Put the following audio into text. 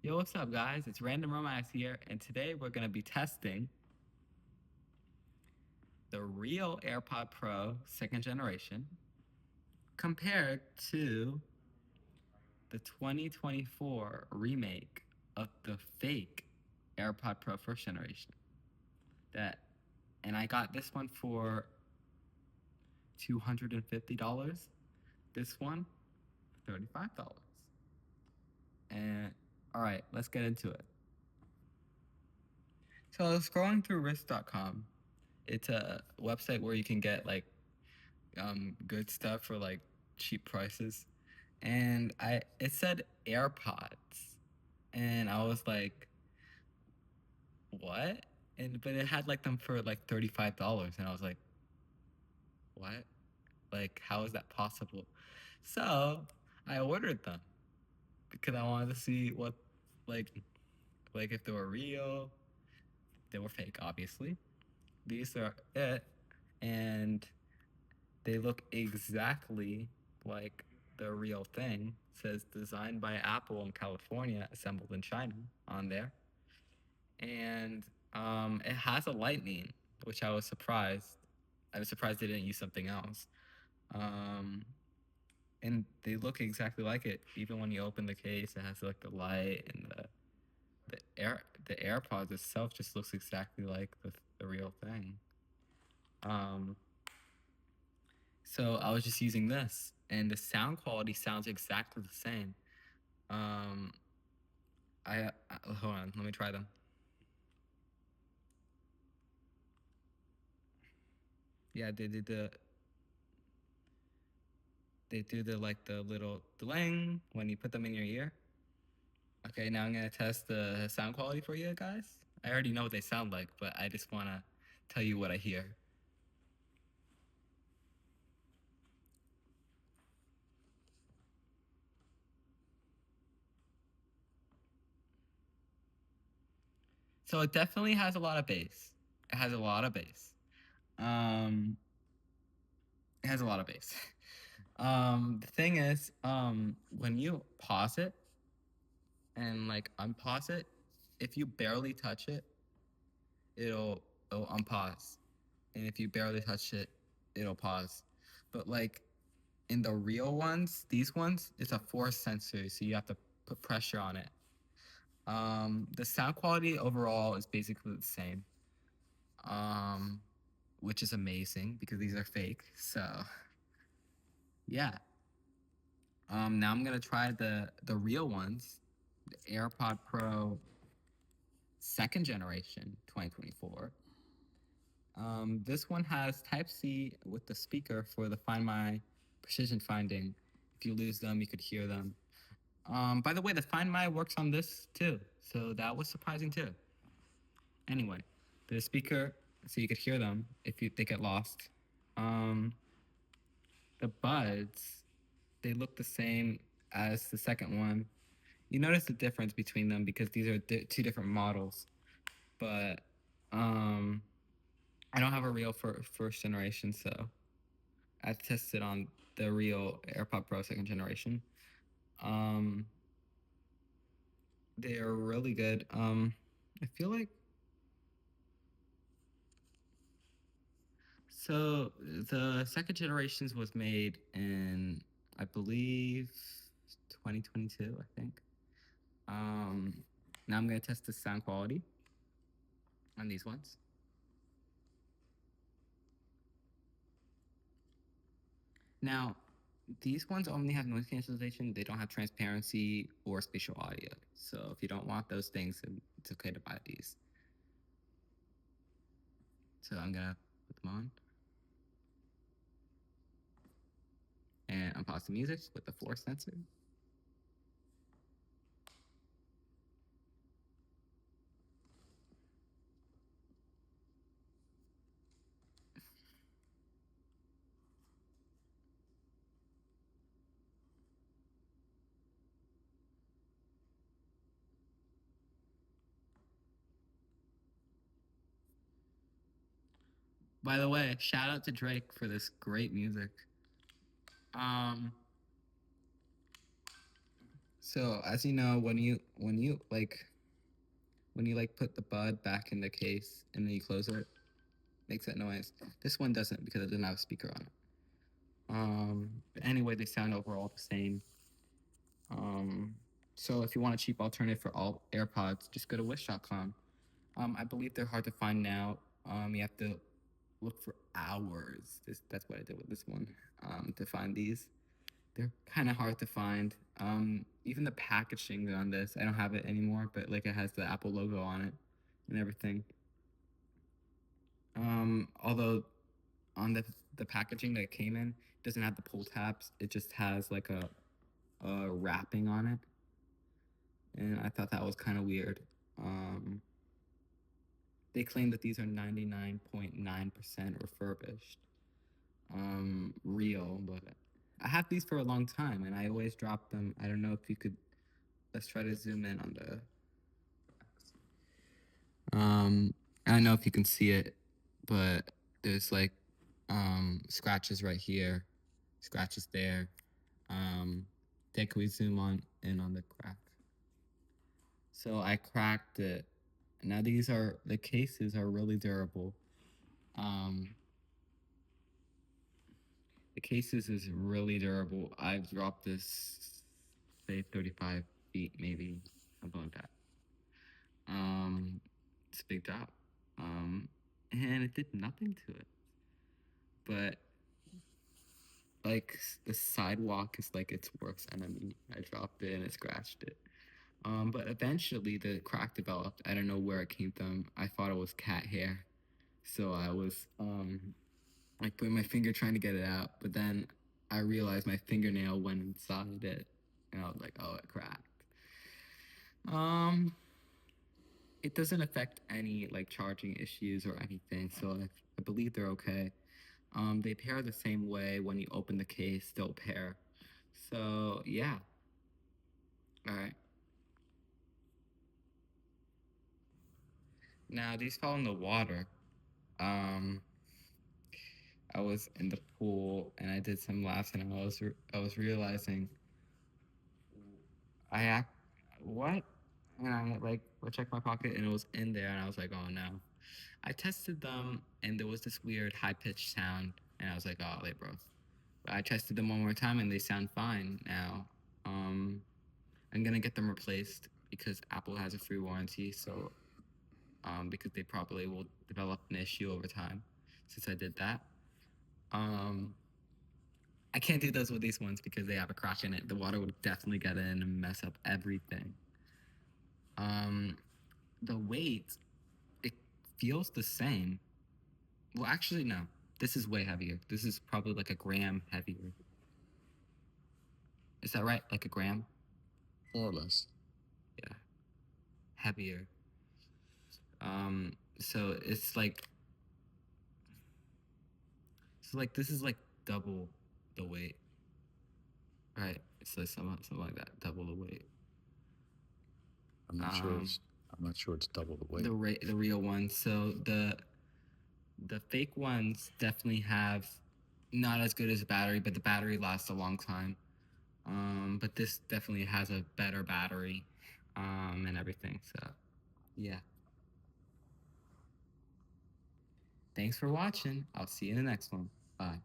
Yo, what's up, guys? It's Random Romance here, and today we're going to be testing the real AirPod Pro second generation compared to the 2024 remake of the fake AirPod Pro first generation. And I got this one for $250. This one, $35. And all right, let's get into it. So I was scrolling through risk.com. It's a website where you can get like good stuff for like cheap prices. And it said AirPods. And I was like, what? But it had like them for like $35. And I was like, what? Like, how is that possible? So I ordered them because I wanted to see what like like if they were real. They were fake, obviously. These are it. And they look exactly like the real thing. It says designed by Apple in California, assembled in China on there. And it has a lightning, which I was surprised. I was surprised they didn't use something else. Um, and they look exactly like it. Even when you open the case, it has like the light and the AirPods itself just looks exactly like the real thing. So I was just using this, and the sound quality sounds exactly the same. Um, I hold on, let me try them. Yeah, they do the like the little ding when you put them in your ear. Okay, now I'm gonna test the sound quality for you guys. I already know what they sound like, but I just wanna tell you what I hear. So it definitely has a lot of bass. It has a lot of bass. Um, it has a lot of bass. The thing is, when you pause it and like unpause it, if you barely touch it, it'll unpause. And if you barely touch it, it'll pause. But like in the real ones, these ones, it's a force sensor, so you have to put pressure on it. The sound quality overall is basically the same. Um, which is amazing because these are fake. So yeah. Now I'm gonna try the real ones, the AirPod Pro second generation 2024. This one has Type C with the speaker for the Find My precision finding. If you lose them, you could hear them. By the way, the Find My works on this too, so that was surprising too. Anyway, the speaker, so you could hear them if they get lost. Um, the buds, they look the same as the second one. You notice the difference between them because these are two different models. But um, I don't have a real first generation, so I tested on the real AirPod Pro second generation. Um, they are really good. I feel like so the second generations was made in I believe 2022, I think. Um, Now I'm gonna test the sound quality on these ones. Now, these ones only have noise cancellation. They don't have transparency or spatial audio. So if you don't want those things, then it's okay to buy these. So I'm gonna put them on. And unpause the music with the force sensor. By the way, shout out to Drake for this great music. Um, So as you know, when you put the bud back in the case and then you close it, makes that noise. This one doesn't because it doesn't have a speaker on it. But anyway, they sound overall the same. Um, so if you want a cheap alternative for all AirPods, just go to wish.com. I believe they're hard to find now. You have to look for hours. That's what I did with this one. To find these, they're kind of hard to find. Even the packaging on this, I don't have it anymore, but like it has the Apple logo on it and everything. Although on the packaging that it came in, it doesn't have the pull tabs. It just has like a wrapping on it, and I thought that was kind of weird. Um, they claim that these are 99.9% refurbished, real, but I have these for a long time, and I always drop them. I don't know if you could. Let's try to zoom in on the. I don't know if you can see it, but there's like scratches right here, scratches there. Then can we zoom on in on the crack? So I cracked it. Now the cases are really durable. Um, the cases is really durable. I've dropped this, say 35 feet, maybe something like that. It's a big drop. And it did nothing to it. But like the sidewalk is like its worst enemy. I dropped it and it scratched it. But eventually the crack developed. I don't know where it came from. I thought it was cat hair. So I was like putting my finger trying to get it out, but then I realized my fingernail went inside it, and I was like, oh, it cracked. Um, it doesn't affect any like charging issues or anything, so I believe they're okay. They pair the same way when you open the case, they'll pair. So yeah. All right. Now these fall in the water. Um, I was in the pool and I did some laps, and I was realizing I act what? And I like checked my pocket and it was in there, and I was like, oh no. I tested them and there was this weird high pitched sound, and I was like, oh, they broke. But I tested them one more time and they sound fine now. I'm gonna get them replaced because Apple has a free warranty, so because they probably will develop an issue over time since I did that. Um, I can't do those with these ones because they have a crack in it. The water would definitely get in and mess up everything. Um, the weight, it feels the same. Well, actually, no. This is way heavier. This is probably like a gram heavier. Is that right? Like a gram? More or less. Yeah, heavier. So this is like double the weight, right? So something like that, double the weight. I'm not sure. I'm not sure it's double the weight. The real ones. So the fake ones definitely have not as good as a battery, but the battery lasts a long time. But this definitely has a better battery, and everything. So, yeah. Thanks for watching. I'll see you in the next one. Bye.